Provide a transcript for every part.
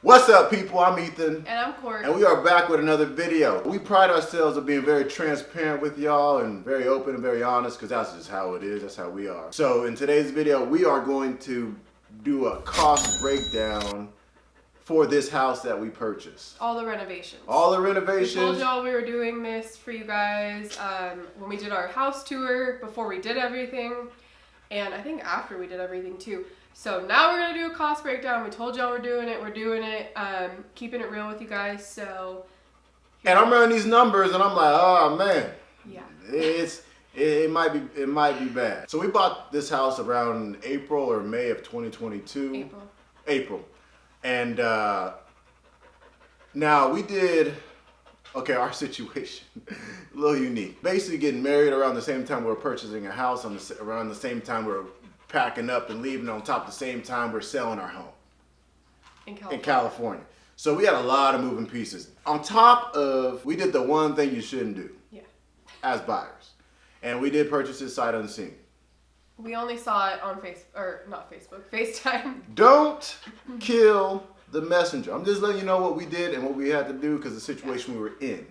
What's up, people? I'm Ethan. And I'm Court. And we are back with another video. We pride ourselves on being very transparent with y'all and very open and very honest because that's just how it is. That's how we are. So in today's video, we are going to do a cost breakdown for this house that we purchased. All the renovations. All the renovations. We told y'all we were doing this for you guys when we did our house tour, before we did everything, and I think after we did everything too. So now we're going to do a cost breakdown. We told y'all we're doing it. We're doing it. Keeping it real with you guys. So. And I'm running these numbers and I'm like, oh man. Yeah. It might be bad. So we bought this house around April or May of 2022. April. And now we did, okay, our situation, a little unique. Basically getting married around the same time we were purchasing a house, around the same time we were packing up and leaving, on top of the same time we're selling our home in California. So we had a lot of moving pieces. On top of, we did the one thing you shouldn't do as buyers. And we did purchase this sight unseen. We only saw it on FaceTime. Don't kill the messenger. I'm just letting you know what we did and what we had to do because of the situation we were in.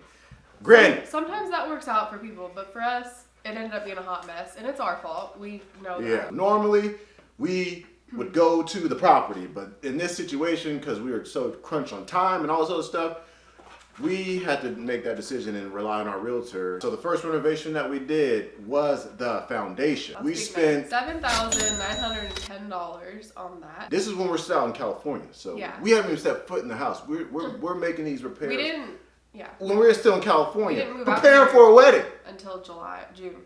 Granted. Sometimes that works out for people, but for us, it ended up being a hot mess, and it's our fault. We know that. Yeah. Normally, we would go to the property, but in this situation, because we were so crunched on time and all this other stuff, we had to make that decision and rely on our realtor. So the first renovation that we did was the foundation. We spent $7,910 on that. This is when we're still in California, so we haven't even stepped foot in the house. We're making these repairs. We didn't. Yeah. When we were still in California, we didn't move preparing for a wedding until June.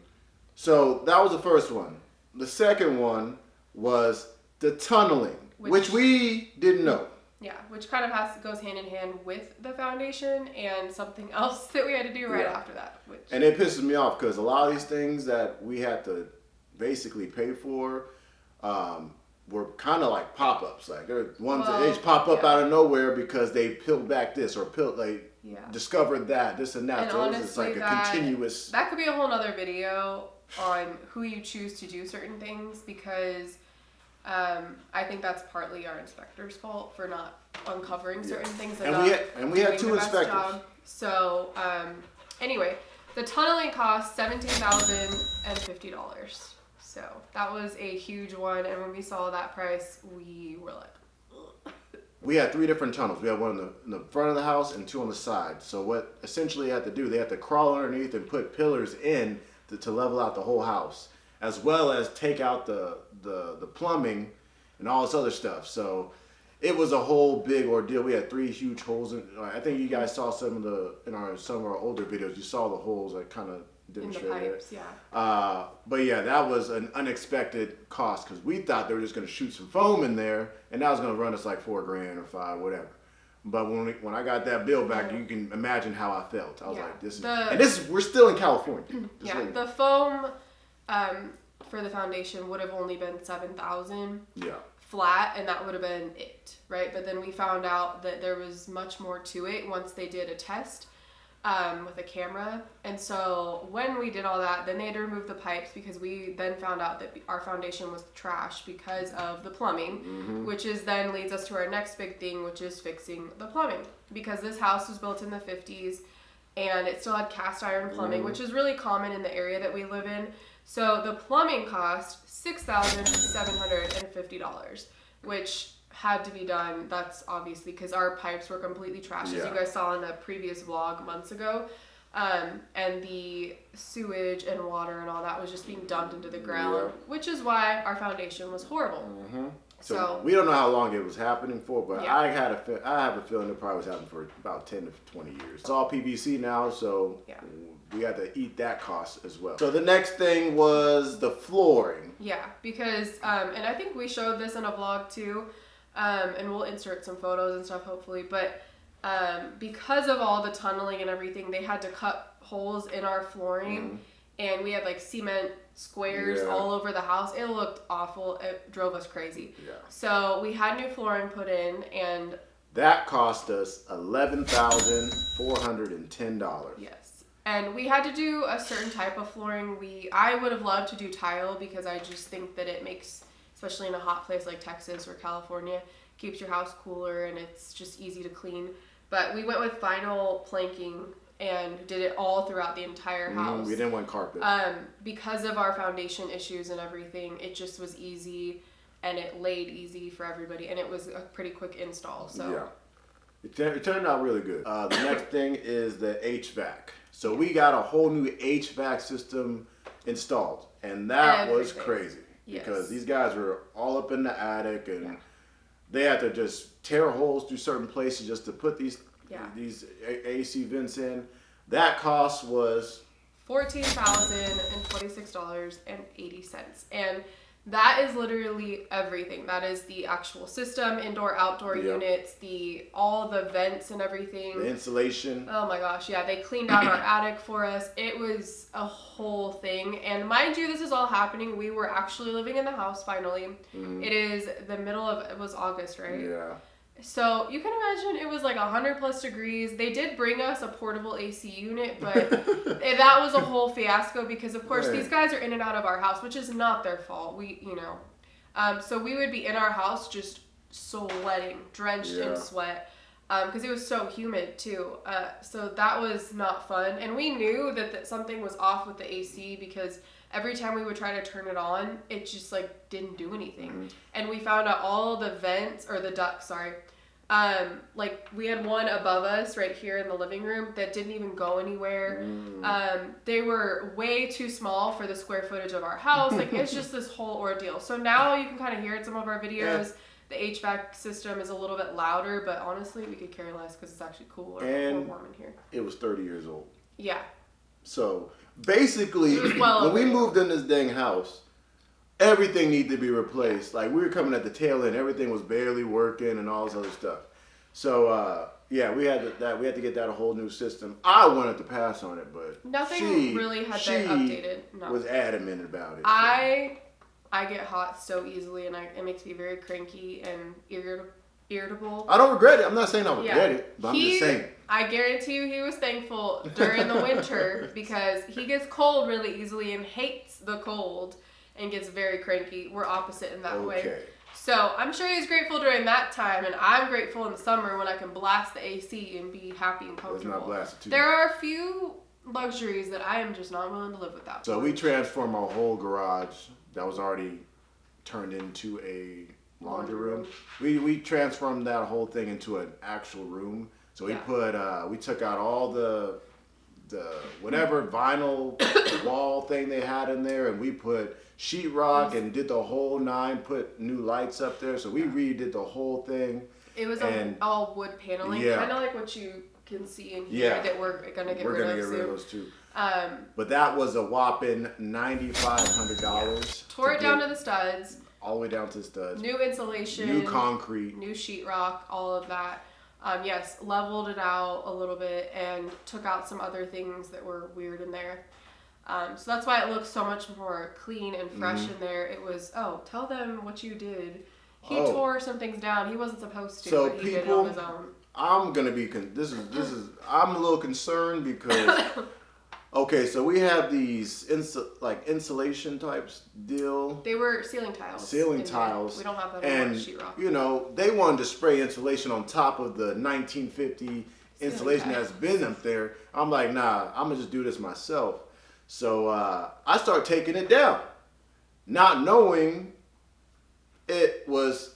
So that was the first one. The second one was the tunneling, which we didn't know. Yeah, which kind of goes hand in hand with the foundation and something else that we had to do right after that. And it pisses me off because a lot of these things that we had to basically pay for were kind of like pop-ups. Like there are ones that they just pop up out of nowhere because they peeled back this or discovered that, this and that. And so honestly, it's like a continuous. That could be a whole nother video on who you choose to do certain things because I think that's partly our inspector's fault for not uncovering certain things. And we had two inspectors. So anyway, the tunneling cost $17,050. So that was a huge one, and when we saw that price, we were like, ugh. We had 3 different tunnels. We had one in the front of the house and 2 on the side. So what essentially they had to do, they had to crawl underneath and put pillars in to level out the whole house, as well as take out the plumbing and all this other stuff. So it was a whole big ordeal. We had 3 huge holes in. I think you guys saw some of our older videos. You saw the holes that kind of demonstrated in the pipes, it. But yeah, that was an unexpected cost because we thought they were just going to shoot some foam in there, and that was going to run us like $4,000 or $5,000, whatever. But when I got that bill back, you can imagine how I felt. I was like, we're still in California. The foam for the foundation would have only been $7,000 flat, and that would have been it, right? But then we found out that there was much more to it once they did a test with a camera. And so when we did all that, then they had to remove the pipes because we then found out that our foundation was trash because of the plumbing, which then leads us to our next big thing, which is fixing the plumbing. Because this house was built in the 50s and it still had cast iron plumbing, which is really common in the area that we live in. So the plumbing cost $6,750, which had to be done. That's obviously because our pipes were completely trashed, as you guys saw in the previous vlog months ago. And the sewage and water and all that was just being dumped into the ground, which is why our foundation was horrible. So we don't know how long it was happening for, but I have a feeling it probably was happening for about 10 to 20 years. It's all PVC now, so we had to eat that cost as well. So the next thing was the flooring. Yeah, because, and I think we showed this in a vlog too, and we'll insert some photos and stuff hopefully, but because of all the tunneling and everything, they had to cut holes in our flooring, and we had like cement squares all over the house. It looked awful. It drove us crazy. So we had new flooring put in, and that cost us $11,410. Yes. And we had to do a certain type of flooring. I would have loved to do tile because I just think that it makes, especially in a hot place like Texas or California, keeps your house cooler, and it's just easy to clean. But we went with vinyl planking and did it all throughout the entire house. We didn't want carpet. Because of our foundation issues and everything, it just was easy, and it laid easy for everybody, and it was a pretty quick install. So yeah, it turned out really good. The next thing is the HVAC. So we got a whole new HVAC system installed, and that was crazy because these guys were all up in the attic, and they had to just tear holes through certain places just to put these AC vents in. That cost was $14,026.80, and that is literally everything. That is the actual system, indoor, outdoor units, all the vents and everything. The insulation. Oh my gosh, yeah. They cleaned out our attic for us. It was a whole thing. And mind you, this is all happening. We were actually living in the house finally. It is the middle of, it was August, right? Yeah. So you can imagine it was like 100+ degrees. They did bring us a portable AC unit, but that was a whole fiasco because, of course, these guys are in and out of our house, which is not their fault. So we would be in our house just sweating, drenched in sweat, because it was so humid too. So that was not fun. And we knew that something was off with the AC because every time we would try to turn it on, it just like didn't do anything. And we found out all the vents, or the ducts, like we had one above us right here in the living room that didn't even go anywhere. They were way too small for the square footage of our house. Like it's just this whole ordeal. So now you can kind of hear in some of our videos, the HVAC system is a little bit louder, but honestly we could care less because it's actually cooler and more warm in here. It was 30 years old. Yeah. So basically, when we moved in this dang house, everything needed to be replaced. Like we were coming at the tail end, everything was barely working and all this other stuff. So we had to get that a whole new system. I wanted to pass on it, but nothing really had been updated. No. Was adamant about it. I get hot so easily, and it makes me very cranky and irritable. I don't regret it. I'm not saying I regret it, but I'm just saying. I guarantee you he was thankful during the winter because he gets cold really easily and hates the cold and gets very cranky. We're opposite in that way. So I'm sure he's grateful during that time, and I'm grateful in the summer when I can blast the AC and be happy and comfortable. Let's not blast it too there are a few luxuries that I am just not willing to live without. So we transformed our whole garage that was already turned into a laundry room. We transformed that whole thing into an actual room. So we we took out all the whatever vinyl wall thing they had in there, and we put sheetrock and did the whole 9, put new lights up there. So we redid the whole thing. It was all wood paneling, kind of like what you can see in here that we're gonna get rid of. We're gonna get rid of those too. But that was a whopping $9,500. Tore it down to the studs. All the way down to the studs. New insulation. New concrete. New sheetrock. All of that. Leveled it out a little bit and took out some other things that were weird in there. So that's why it looks so much more clean and fresh in there. It was, tell them what you did. He tore some things down. He wasn't supposed to, but he did it on his own. I'm gonna be I'm a little concerned because so we have these insulation types deal. They were ceiling tiles. We don't have that on sheetrock. They wanted to spray insulation on top of the 1950 insulation that's been up there. I'm like, nah, I'm gonna just do this myself. So I start taking it down, not knowing it was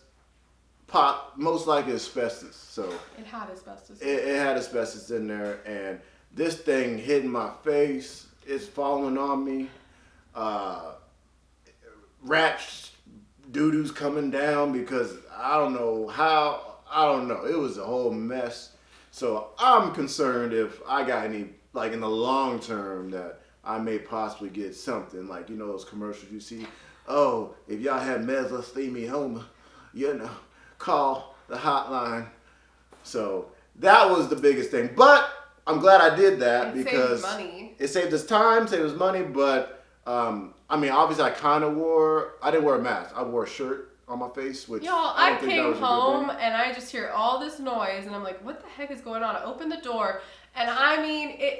most likely asbestos. So it had asbestos. It had asbestos in there, and this thing hitting my face. It's falling on me. Rats, doo-doo's coming down because I don't know how. I don't know. It was a whole mess. So I'm concerned if I got any, like in the long term, that I may possibly get something like, those commercials you see. Oh, if y'all have mesothelioma, call the hotline. So that was the biggest thing. But I'm glad I did that because it saved us time, saved us money. But obviously I didn't wear a mask. I wore a shirt on my face, which I came home and I just hear all this noise and I'm like, what the heck is going on? I opened the door. And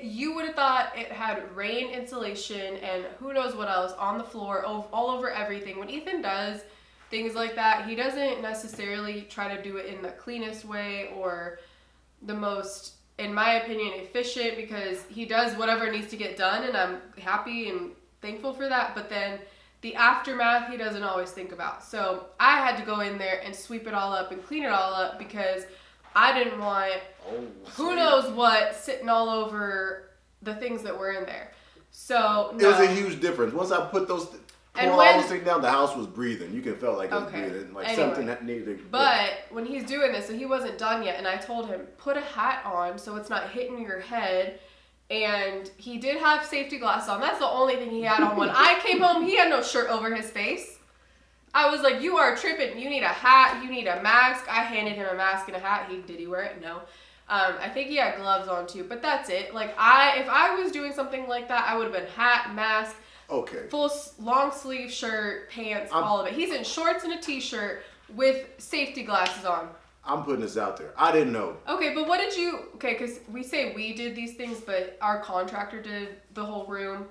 you would have thought it had rain insulation and who knows what else on the floor, all over everything. What Ethan does, things like that. He doesn't necessarily try to do it in the cleanest way or the most, in my opinion, efficient, because he does whatever needs to get done, and I'm happy and thankful for that. But then the aftermath, he doesn't always think about. So I had to go in there and sweep it all up and clean it all up because I didn't want who knows what sitting all over the things that were in there. So no. It was a huge difference. Once I put those all those things down, the house was breathing. You can felt like it was breathing, like something that needed. But when he's doing this, so he wasn't done yet, and I told him, put a hat on so it's not hitting your head. And he did have safety glasses on. That's the only thing he had on. When I came home, he had no shirt over his face. I was like, you are tripping. You need a hat. You need a mask. I handed him a mask and a hat. Did he wear it? No. I think he had gloves on too, but that's it. Like if I was doing something like that, I would have been hat, mask, full long sleeve shirt, pants, all of it. He's in shorts and a t-shirt with safety glasses on. I'm putting this out there. I didn't know. Okay, but what did you? Okay, because we say we did these things, but our contractor did the whole room.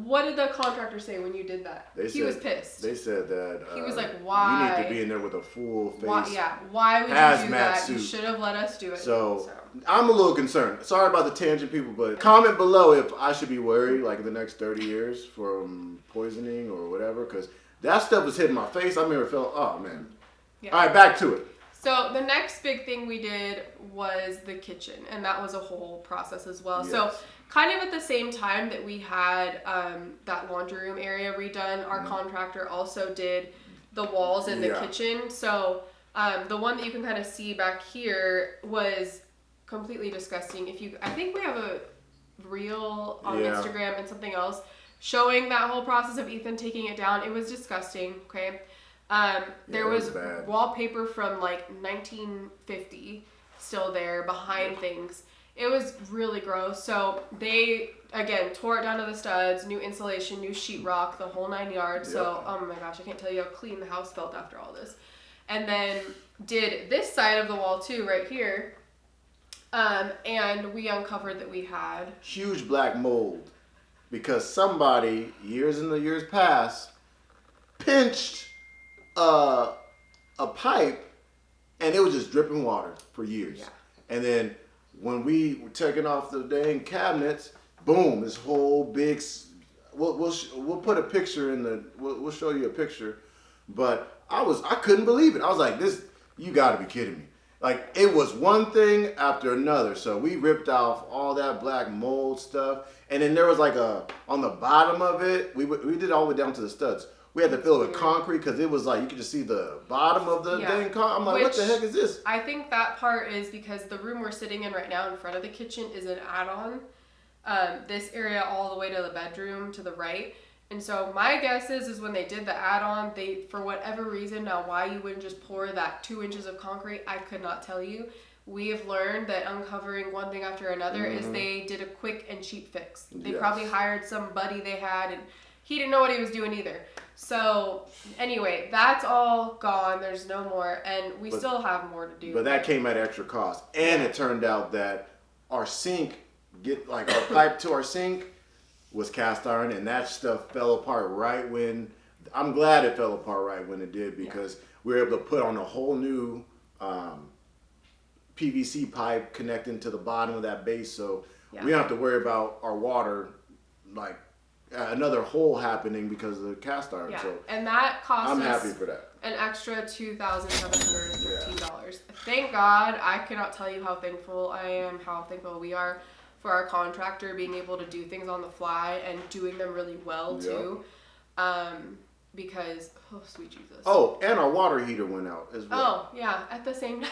What did the contractor say when you did that? He was pissed. They said that he was like, "Why? You need to be in there with a full face. Why would you do that? Suit. You should have let us do it." So I'm a little concerned. Sorry about the tangent, people, but comment below if I should be worried, like in the next 30 years, from poisoning or whatever, because that stuff was hitting my face. I remember feeling, oh man. Yeah. All right, back to it. So the next big thing we did was the kitchen, and that was a whole process as well. Yes. So kind of at the same time that we had that laundry room area redone, our contractor also did the walls in the kitchen. So the one that you can kind of see back here was completely disgusting. I think we have a reel on Instagram and something else showing that whole process of Ethan taking it down. It was disgusting, okay? There was wallpaper from like 1950 still there behind things. It was really gross. So they, again, tore it down to the studs, new insulation, new sheetrock, the whole 9 yards. So, oh my gosh, I can't tell you how clean the house felt after all this. And then did this side of the wall too, right here. And we uncovered that we had huge black mold because somebody, years in the years past, pinched a pipe and it was just dripping water for years. Yeah. And then when we were taking off the dang cabinets, boom, this whole big, we'll put a picture we'll show you a picture, but I couldn't believe it. I was like, you gotta be kidding me. Like, it was one thing after another. So we ripped off all that black mold stuff. And then there was like on the bottom of it, we did it all the way down to the studs. We had to fill it with concrete because it was like, you could just see the bottom of the dang concrete. I'm like, what the heck is this? I think that part is because the room we're sitting in right now in front of the kitchen is an add-on. This area all the way to the bedroom to the right. And so my guess is when they did the add-on, they, for whatever reason, now why you wouldn't just pour that 2 inches of concrete, I could not tell you. We have learned that uncovering one thing after another is they did a quick and cheap fix. They probably hired some buddy they had, and he didn't know what he was doing either. So anyway, that's all gone. There's no more, and we still have more to do. But that came at extra cost, and it turned out that our sink, our pipe to our sink was cast iron, and that stuff fell apart right when. I'm glad it fell apart right when it did because we were able to put on a whole new PVC pipe connecting to the bottom of that base, so we don't have to worry about our water another hole happening because of the cast iron. Yeah, so and that cost I'm happy for that. An extra $2,713. Thank God. I cannot tell you how thankful I am, how thankful we are for our contractor being able to do things on the fly and doing them really well too. Because, oh sweet Jesus. Oh, and our water heater went out as well. Oh, yeah, at the same time.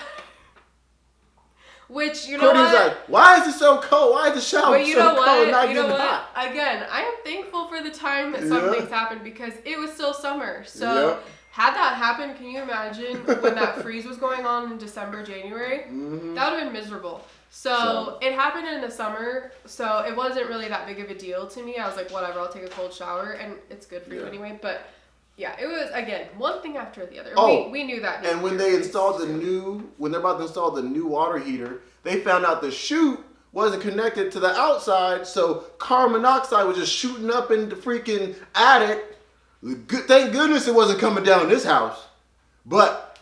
Which, you know Courtney's what? like, why is it so cold? Why is the shower so cold? Not getting hot? Again, I am thankful for the time that some things happened because it was still summer. So had that happened, can you imagine when that freeze was going on in December, January? That would have been miserable. So it happened in the summer, so it wasn't really that big of a deal to me. I was like, whatever, I'll take a cold shower, and it's good for you anyway. But yeah, it was, again, one thing after the other. Oh, we knew that. And when they installed when they're about to install the new water heater, they found out the chute wasn't connected to the outside, so carbon monoxide was just shooting up in the freaking attic. Thank goodness it wasn't coming down in this house. But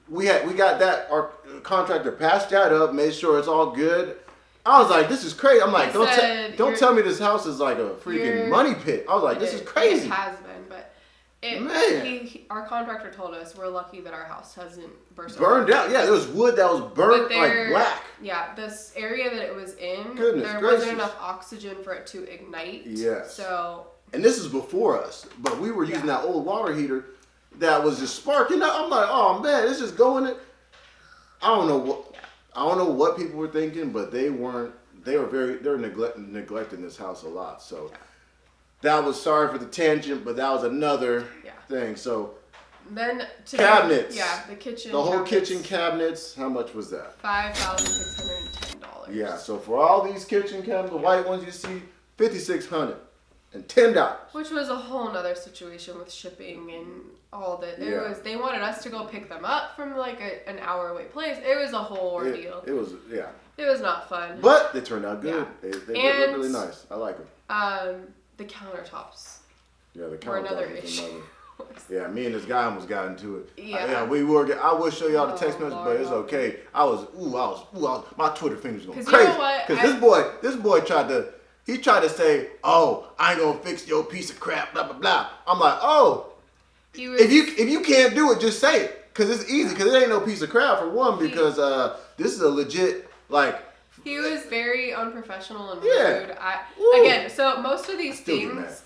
we got that, our contractor patched that up, made sure it's all good. I was like, this is crazy. I'm like, don't tell me this house is like a freaking money pit. I was like, this is crazy. It has been, but our contractor told us we're lucky that our house hasn't burned out. Yeah, there was wood that was burnt like black. Yeah, this area that it was in, there wasn't enough oxygen for it to ignite. Yes. So. And this is before us, but we were using that old water heater that was just sparking up. I'm like, oh man, it's just going in. I don't know what people were thinking, but they were neglecting this house a lot. So that was, sorry for the tangent, but that was another thing. So then cabinets. The kitchen. The whole kitchen cabinets. How much was that? $5,610. Yeah. So for all these kitchen cabinets, the white ones you see, $5,610. Which was a whole nother situation with shipping and all that. They wanted us to go pick them up from like an hour away place. It was a whole ordeal. It was It was not fun. But they turned out good. Yeah. They look really nice. I like them. The countertops. Yeah, the countertops were another issue. Yeah, me and this guy almost got into it. Yeah. We were. I will show y'all the text message, but it's okay. I was my Twitter fingers going crazy. You know what? Because this boy tried to say, oh, I ain't gonna fix your piece of crap, blah blah blah. I'm like, oh, if you can't do it, just say it, because it's easy. Because it ain't no piece of crap for one. Because this is a legit like. He was very unprofessional and rude. Again, so most of these things,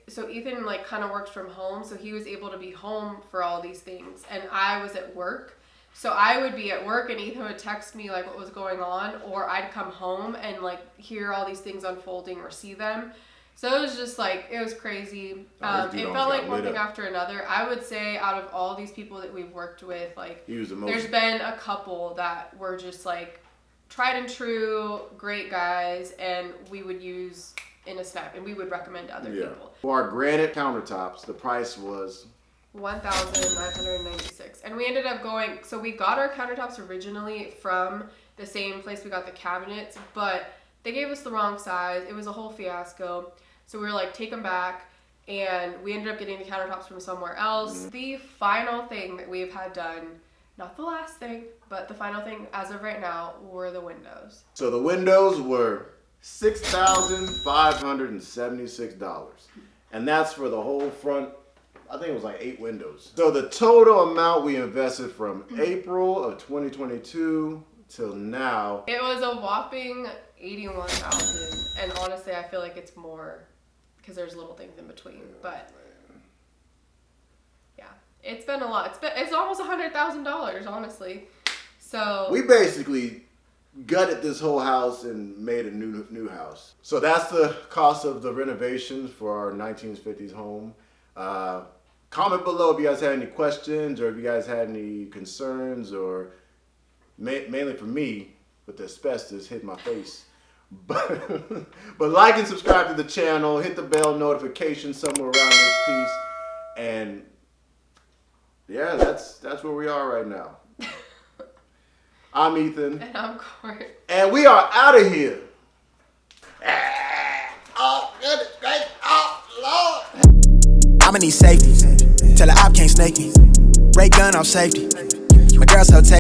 so Ethan like kind of works from home, so he was able to be home for all these things, and I was at work. So I would be at work and Ethan would text me like what was going on, or I'd come home and like hear all these things unfolding or see them. So it was just like, it was crazy. It felt like one thing after another. I would say out of all these people that we've worked with, like there's been a couple that were just like tried and true, great guys, and we would use in a snap, and we would recommend to other people. For our granite countertops, the price was $1,996, and we ended up going. So we got our countertops originally from the same place we got the cabinets, but they gave us the wrong size. It was a whole fiasco. So we were like, take them back, and we ended up getting the countertops from somewhere else. Mm-hmm. The final thing that we've had done, not the last thing, but the final thing as of right now, were the windows. So the windows were $6,576, and that's for the whole front. I think it was like 8 windows. So the total amount we invested from April of 2022 till now, it was a whopping $81,000, and honestly, I feel like it's more because there's little things in between. But yeah, it's been a lot. It's almost $100,000, honestly. So we basically gutted this whole house and made a new house. So that's the cost of the renovations for our 1950s home. Comment below if you guys had any questions, or if you guys had any concerns, or mainly for me with the asbestos hit my face. But like and subscribe to the channel, hit the bell notification somewhere around this piece, and yeah, that's where we are right now. I'm Ethan. And I'm Court. And we are out of here. Oh, goodness gracious. Oh, Lord. I'ma need safety. Tell her I can't snake me. Ray gun off safety. My girl so